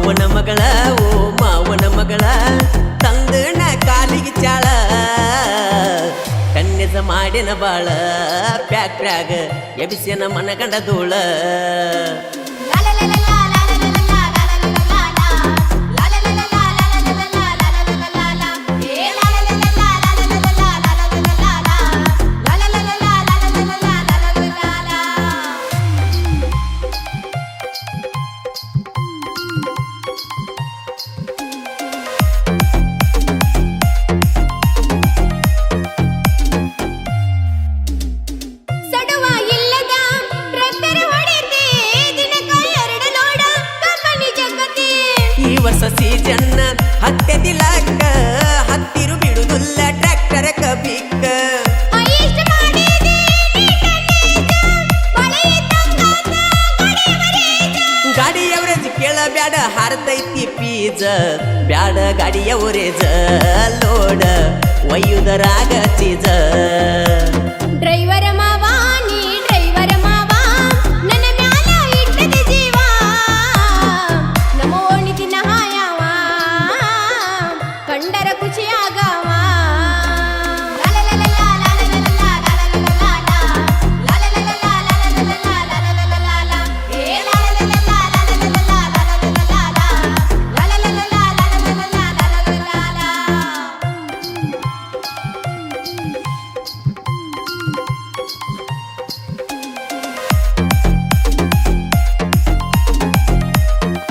ಮಾವನ ಮಗಳ ಓ ಮಾವನ ಮಗಳ ತಂದನ ಕಾಲಿಗೆ ಚಾಳ ಕನ್ಯಸ ಮಾಡಿನ ಬಾಳ ಪ್ಯಾಕ್ ಪ್ಯಾಗ ಎಬಿಸಿನ ಮನಗಂಡ ಧೂಳ ವರ್ಷ ಸೀಜನ್ನ ಹತ್ತೆದಿಲಾಕ ಹತ್ತಿರು ಬಿಡುದಿಲ್ಲ ಟ್ರ್ಯಾಕ್ಟರ್ ಕಬಿಕ್ಕ ಗಾಡಿ ಅವರೇಜ್ ಕೇಳ ಬ್ಯಾಡ ಹಾರತೈತಿ ಪೀಜ ಬ್ಯಾಡ ಗಾಡಿ ಅವರೇಜ ಲೋಡ ಒಯ್ಯುದರಾಗ ಚೀಜ ಡ್ರೈವರ